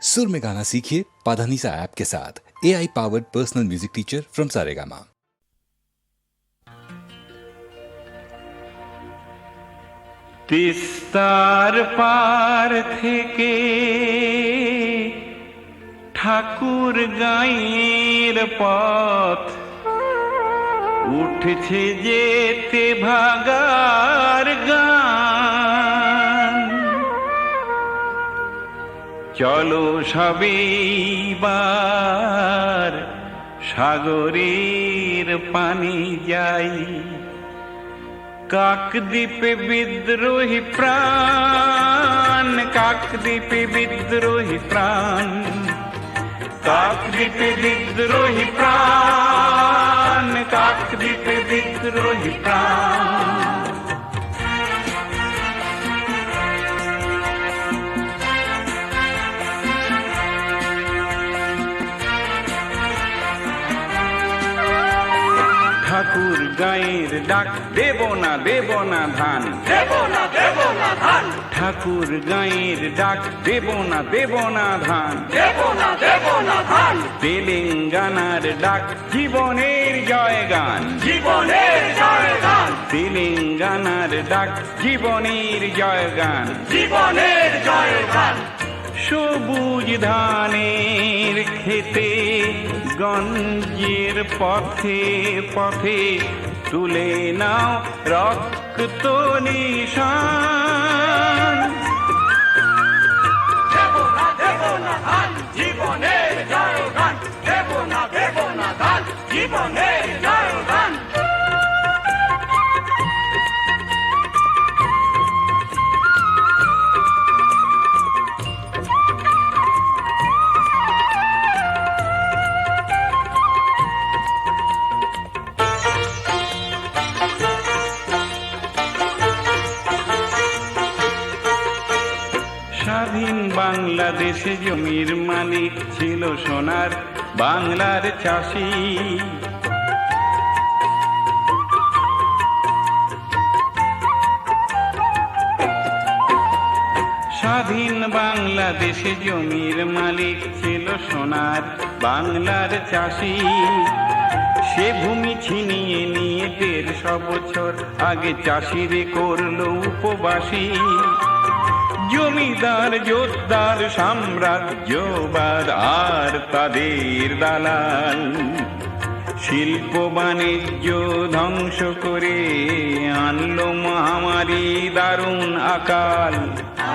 सुर में गाना सीखिए पाधानीसा ऐप के साथ। AI powered personal music teacher from Saregama. তিস্তার পার থেকে ঠাকুর গাঁয়ের পথ উঠছে যেতে ভাগার গান। চলো সবেবার সাগরের পানি যাই, কাকদ্বীপে বিদ্রোহী প্রাণ, কাকদ্বীপে বিদ্রোহী প্রাণ, কাকদ্বীপে বিদ্রোহী প্রাণ, কাকদ্বীপে বিদ্রোহী প্রাণ। ঠাকুর গাঁয়ের ডাক, দেব না দেব না ধান, দেব না দেব না ধান, ঠাকুর গাঁয়ের ডাক, দেব না দেব না ধান, দেব না দেব না ধান। তেলেঙ্গানার ডাক, জীবনের জয়গান, জীবনের জয়গান, তেলেঙ্গানার ডাক, জীবনের জয়গান, জীবনের জয়গান। সবুজ ধানের খেতে গঞ্জের পথে পথে তুলে নাও রক্ত নিশান। দেব না দেব না ধান, জীবনের জয়গান, দেব না দেব না ধান, জীবনের জয়গান। স্বাধীন বাংলাদেশে জমির মালিক ছিল সোনার বাংলার চাষি। স্বাধীন বাংলাদেশে জমির মালিক ছিল সোনার বাংলার চাষি। সে ভূমি ছিনিয়ে নিয়ে ১৫০ বছর আগে চাষিরে করলো উপবাসী। জমিদার জোতদার সাম্রাজ্যবাদ আর তাদের দালাল শিল্প বাণিজ্য ধ্বংস করে আনলো মহামারী দারুণ আকাল,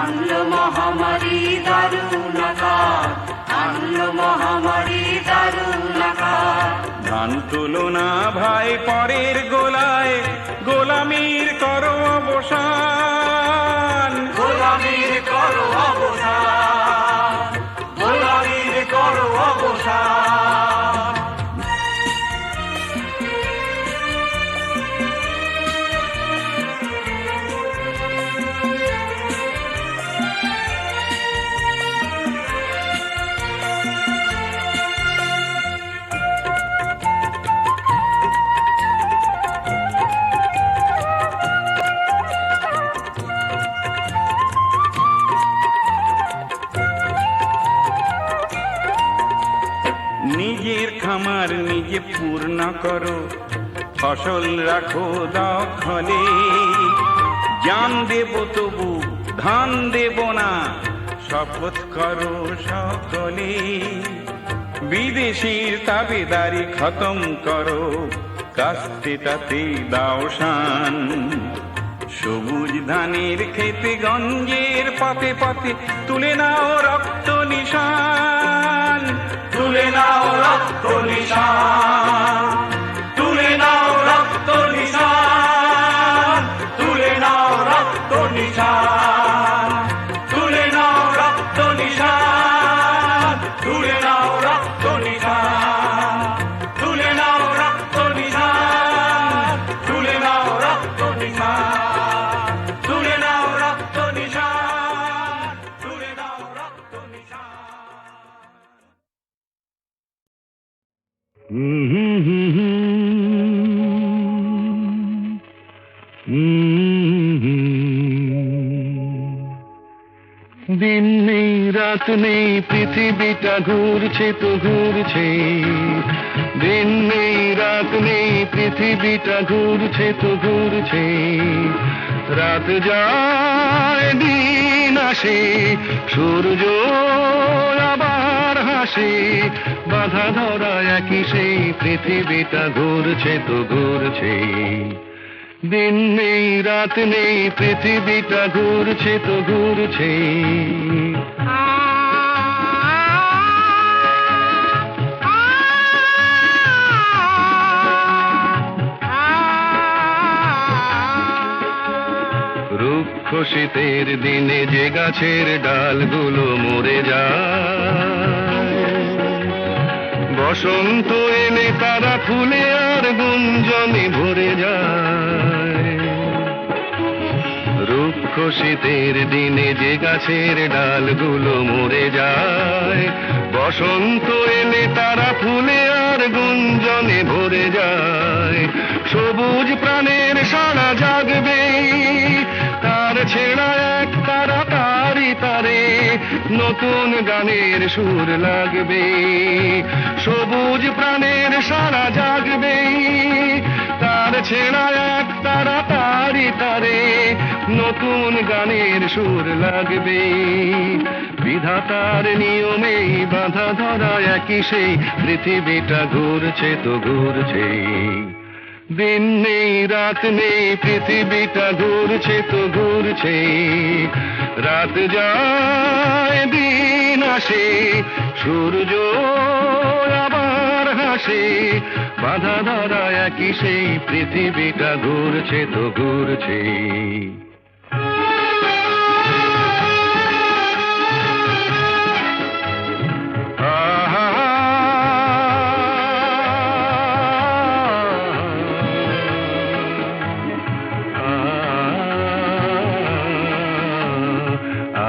আনলো মহামারী দারুণ আকাল, আনলো মহামারী দারুণ আকাল। ধান তুলো না ভাই পরের গোলায়, গোলামির করো অবসান, গোলামির করো অবসান, গোলামির করো অবসান। নিজের খামার নিজে পূর্ণ করো, ফসল রাখো দখলে। জান দেব তবু ধান দেব না, শপথ করো সকলে। বিদেশির তাবেদারি খতম করো, কাস্তে তাতে দাও শান। সবুজ ধানের খেতে গঞ্জের পথে পথে তুলে নাও রক্ত নিশান, তুলে নাও রক্ত নিশান, তুলে নাও রক্ত নিশান, তুলে নাও রক্ত নিশান, তুলে নাও রক্ত নিশান, তুলে নাও রক্ত নিশান, তুলে নাও রক্ত নিশান, তুলে নাও রক্ত নিশান, তুলে নাও রক্ত নিশান, তুলে নাও রক্ত নিশান। দিন নেই রাত রাত নেই পৃথিবীটা ঘুরছে তো ঘুরছে, দিন নেই রাত নেই পৃথিবীটা ঘুরছে তো ঘুরছে, রাত যায় দিন আসে, সূর্য আবার হাসে, বাধা ধরা একই সেই পৃথিবীটা ঘুরছে তো ঘুরছে, দিন নেই রাত নেই পৃথিবীটা ঘুরছে তো ঘুরছে। রুক্ষ শীতের দিনে যে গাছের ডালগুলো মরে যায়, বসন্ত এলে তারা ফুলে আর গুঞ্জনে ভরে যায়। রুক্ষ শীতের দিনে যে গাছের ডালগুলো মরে যায়, বসন্ত এলে তারা ফুলে আর গুঞ্জনে ভরে যায়। সবুজ প্রাণের সারা জাগবে, তার ছেঁড়া এক তারা তারি তারে নতুন গানের সুর লাগবে। সবুজ প্রাণের সারা জাগবে, তার ছেঁড়া এক তারা তারি তারে নতুন গানের সুর লাগবে। বিধাতার নিয়মেই বাধা ধরা একই সেই পৃথিবীটা ঘুরছে তো ঘুরছে, দিন নেই রাত নেই পৃথিবীটা ঘুরছে তো ঘুরছে, রাত যায় দিন আসে, সূর্য আবার হাসে, বাধা ধরা একই সেই পৃথিবীটা ঘুরছে তো ঘুরছে।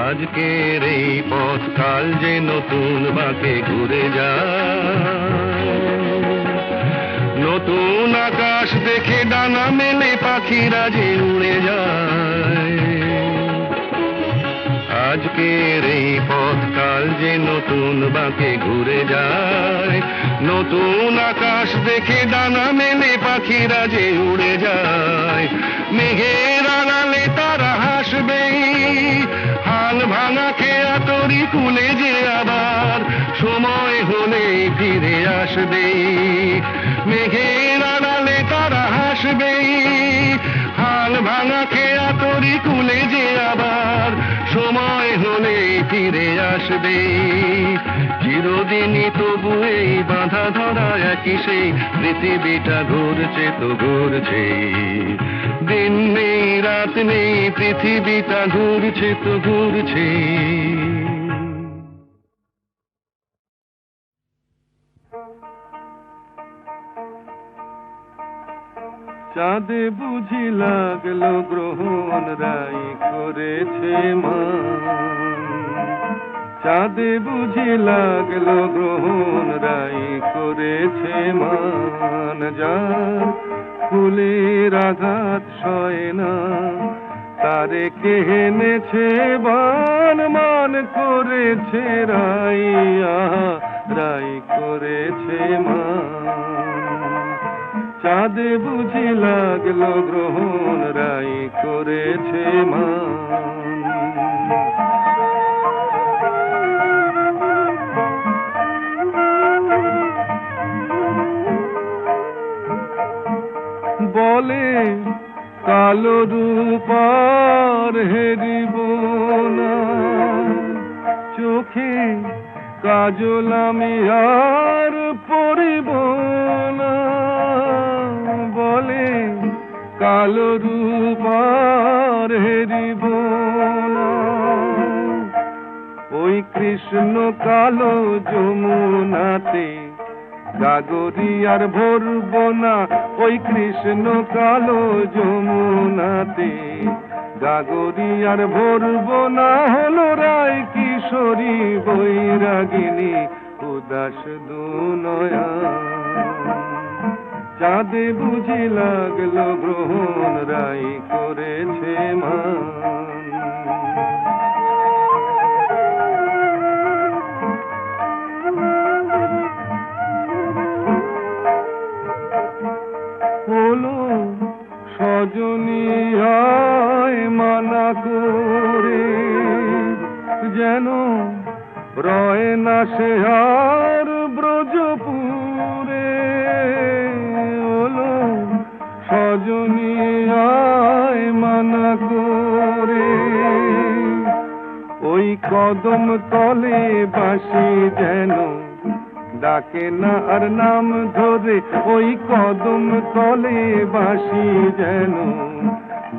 আজকের এই পথ কাল যে নতুন বাঁকে ঘুরে যায়, নতুন আকাশ দেখে ডানা মেলে পাখিরা যে উড়ে যায়। আজকের এই পথ কাল যে নতুন বাঁকে ঘুরে যায়, নতুন আকাশ দেখে ডানা মেলে পাখিরা যে উড়ে যায়। মেঘের আড়ালে তারা হাসবে, হাল ভাঙা খেয়া তরি কুলে যে আবার সময় হলে ফিরে আসবে। মেঘের আড়ালে তারা হাসবে, হাল ভাঙা খেয়া তরি কুলে যে আবার সময় হলে ফিরে আসবে। চিরদিনই তবু এই বাঁধা ধরা একই সেই পৃথিবীটা ঘুরছে তো ঘুরছে, দিন নেই রাত নেই পৃথিবীটা ঘুরছে তো ঘুরছে। চাঁদে বুঝি লাগলো গ্রহণ রাই করেছে মা, চাঁদে বুঝি লাগলো গ্রহণ রাই করেছে মান। যার ফুলের আঘাত সয় না, তারে কে এনেছে বান, মান করেছে রাইয়া রাই করেছে মান। চাঁদে বুঝি লাগলো গ্রহণ রাই করেছে মান। বলে কালো রূপার হেরিব না, চোখে কাজল আমি আর পরিব না। বলে কালো রূপার হেরিব না, ওই কৃষ্ণ কালো যমুনাতে গাগরি আর ভরব না। ওই কৃষ্ণ কালো যমুনাতে গাগরি আর ভরব না। হলো রায় কিশোরী বৈরাগিনী উদাস দুনয়া। চাঁদে বুঝি লাগলো গ্রহণ রাই করেছে মান। না সে আর ব্রজপুরে, হলো সজনী আয় মানা করে। ওই কদম তলে বাঁশি যেন ডাকে না আর নাম ধরে, ওই কদম তলে বাঁশি যেন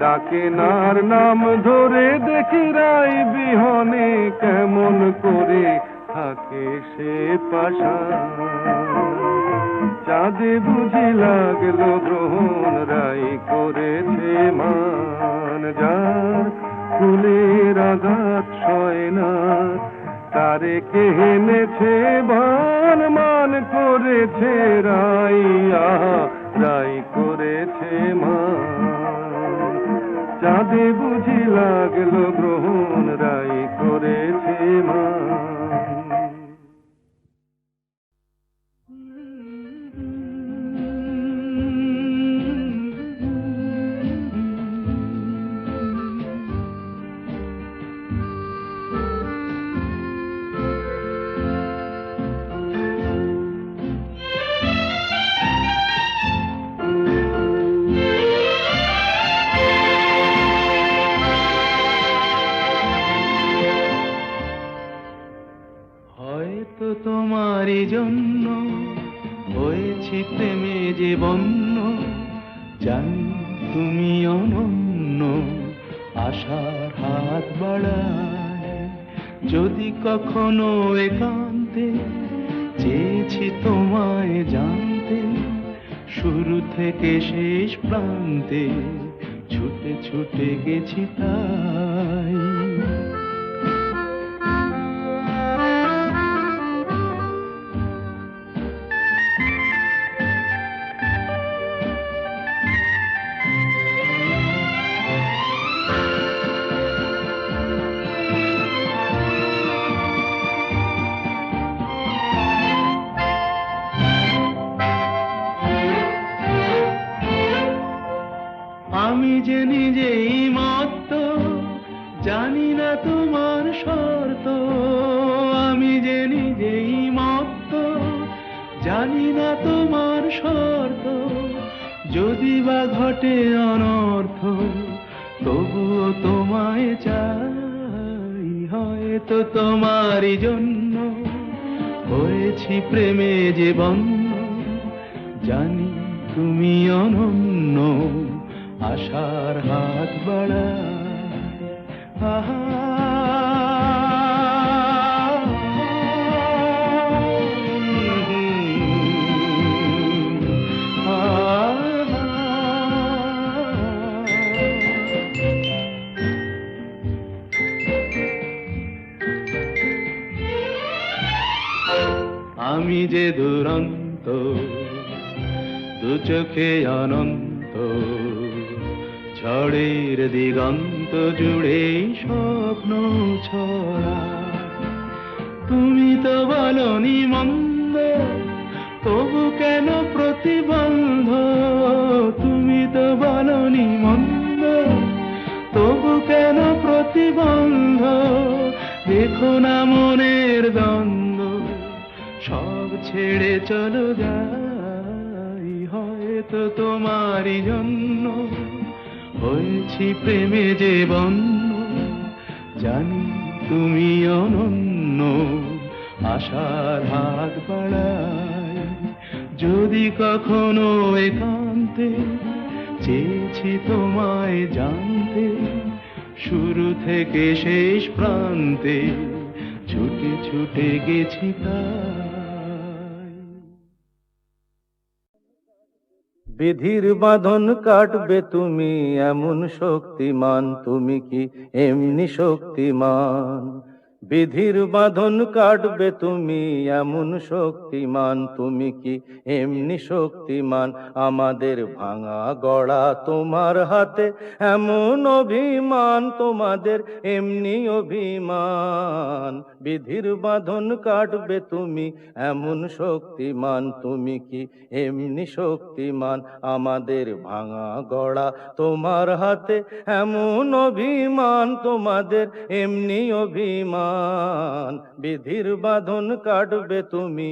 ডাকে না আর নাম ধরে। দেখি রাই বিহনে কেমন করে থাকে সে পাশা। চাঁদে বুঝি লাগলো গ্রহণ রাই করেছে মান। যার ফুলের আঘাত সয় না তারে কে এনেছে ভান। মান করেছে রাই, আহা রাই করেছে মান। চাঁদে বুঝি লাগলো গ্রহণ রাই করেছে মান। হয়তো তোমারই জন্য হয়েছি প্রেমে যে বন্য, জানি তুমি অনন্য আশার হাত বাড়ায়। যদি কখনো একান্তে চেয়েছি তোমায় জানতে, শুরু থেকে শেষ প্রান্তে ছুটে ছুটে গেছি তাই। আমি যে নিজেই মত্ত, জানি না তোমার শর্ত। আমি যে নিজেই মত্ত, জানি না তোমার শর্ত। যদি বা ঘটে অনর্থ, তবুও তোমায় চাই। হয়তো তোমারই জন্য হয়েছি প্রেমে যে বন্য, জানি তুমি অনন্য আশার হাত বাড়ায়। আহা আমি যে দুরন্ত, দু চোখে অনন্ত, ঝড়ের দিগন্ত জুড়ে স্বপ্ন ছড়া। তুমি তো বলনি মন্দ, তবু কেন প্রতিবন্ধ। তুমি তো বলনি মন্দ, তবু কেন প্রতিবন্ধ। দেখো না মনের দ্বন্দ্ব, সব ছেড়ে চলো যাই। হয়তো তোমারই জন্য হয়েছি প্রেমে যে বন্য, জানি তুমি অনন্য আশার হাত বাড়ায়। যদি কখনো একান্তে চেয়েছি তোমায় জানতে, শুরু থেকে শেষ প্রান্তে ছুটে ছুটে গেছি তাই। বিধির বাঁধন কাটবে তুমি এমন শক্তিমান, তুমি কি এমনি শক্তিমান? বিধির বাঁধন কাটবে তুমি এমন শক্তিমান, তুমি কি এমনি শক্তিমান? আমাদের ভাঙা গড়া তোমার হাতে এমন অভিমান, তোমাদের এমনি অভিমান। বিধির বাঁধন কাটবে তুমি এমন শক্তিমান, তুমি কি এমনি শক্তিমান? আমাদের ভাঙা গড়া তোমার হাতে এমন অভিমান, তোমাদের এমনি অভিমান। শক্তিমান, বিধির বাঁধন কাটবে তুমি,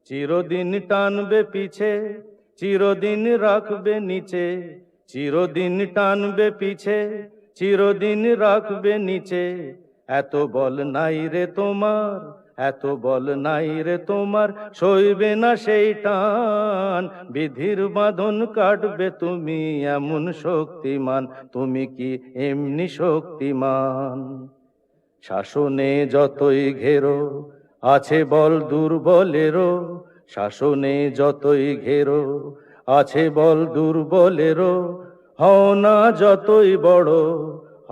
চিরদিন টানবে পিছে, চিরদিন রাখবে নিচে, চিরদিন টানবে পিছে, চিরদিন রাখবে নিচে। এত বল নাই রে তোমার, এত বল নাই রে তোমার, সইবে না সেই টান, বিধির বাঁধন কাটবে তুমি এমন শক্তিমান, তুমি কি এমনি শক্তিমান? শাসনে যতই ঘেরো আছে বল দুর্বলেরও, শাসনে যতই ঘেরো আছে বল দুর্বলেরও, হও না যতই বড়,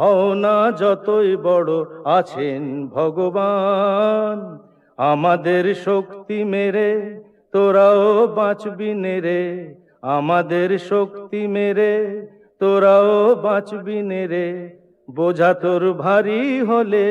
হও না যতই বড়, আছেন ভগবান। আমাদের শক্তি মেরে তোরাও বাঁচবি নে রে, আমাদের শক্তি মেরে তোরাও বাঁচবি নে রে। বোঝা তোর ভারী হলে,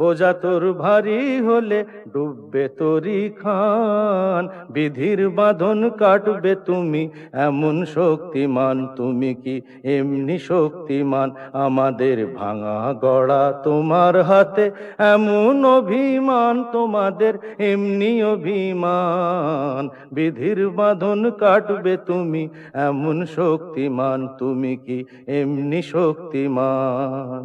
বোঝা তোর ভারী হলে, ডুববে তোরি খান, বিধির বাঁধন কাটবে তুমি এমন শক্তিমান, তুমি কি এমনি শক্তিমান? আমাদের ভাঙা গড়া তোমার হাতে এমন অভিমান, তোমাদের এমনি অভিমান, বিধির বাঁধন কাটবে তুমি এমন শক্তিমান, তুমি কি এমনি শক্তিমান?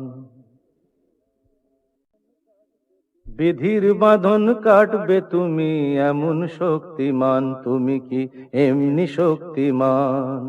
বিধির বাঁধন কাটবে তুমি এমন শক্তিমান, তুমি কি এমনি শক্তিমান?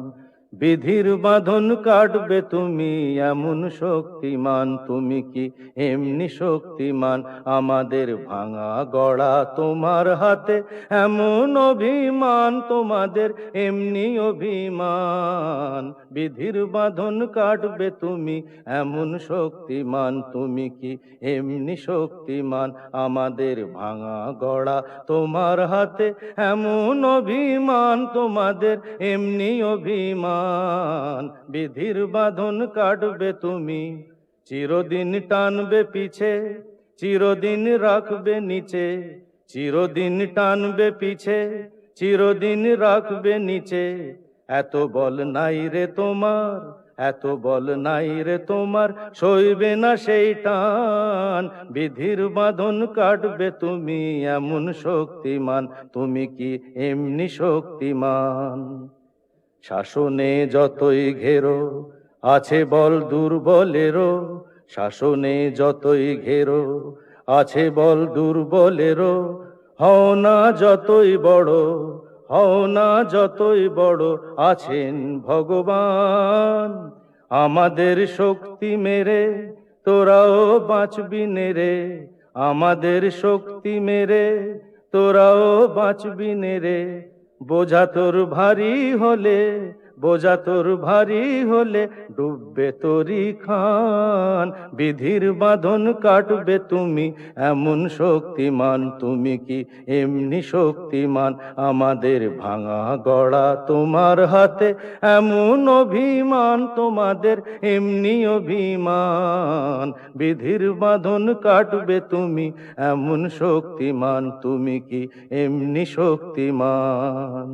বিধির বাঁধন কাটবে তুমি এমন শক্তিমান, তুমি কি এমনি শক্তিমান? আমাদের ভাঙা গড়া তোমার হাতে এমন অভিমান, তোমাদের এমনি অভিমান, বিধির বাঁধন কাটবে তুমি এমন শক্তিমান, তুমি কি এমনি শক্তিমান? আমাদের ভাঙা গড়া তোমার হাতে এমন অভিমান, তোমাদের এমনি অভিমান, বিধির বাঁধন কাটবে তুমি, চিরদিন টানবে পিছে, চিরদিন রাখবে নিচে, চিরদিন টানবে পিছে, চিরদিন রাখবে নিচে। এত বল নাই রে তোমার, এত বল নাই রে তোমার, সইবে না সেই টান, বিধির বাঁধন কাটবে তুমি এমন শক্তিমান, তুমি কি এমনি শক্তিমান? শাসনে যতই ঘেরো আছে বল দুর্বলেরও, শাসনে যতই ঘেরো আছে বল দুর্বলেরও, হও না যতই বড়, হও না যতই বড়, আছেন ভগবান। আমাদের শক্তি মেরে তোরাও বাঁচবি নে রে, আমাদের শক্তি মেরে তোরাও বাঁচবি নে রে। বোঝা তোর ভারী হলে, বোঝা তোর ভারী হলে, ডুববে তোরি খান, বিধির বাঁধন কাটবে তুমি এমন শক্তিমান, তুমি কি এমনি শক্তিমান? আমাদের ভাঙা গড়া তোমার হাতে এমন অভিমান, তোমাদের এমনি অভিমান, বিধির বাঁধন কাটবে তুমি এমন শক্তিমান, তুমি কি এমনি শক্তিমান?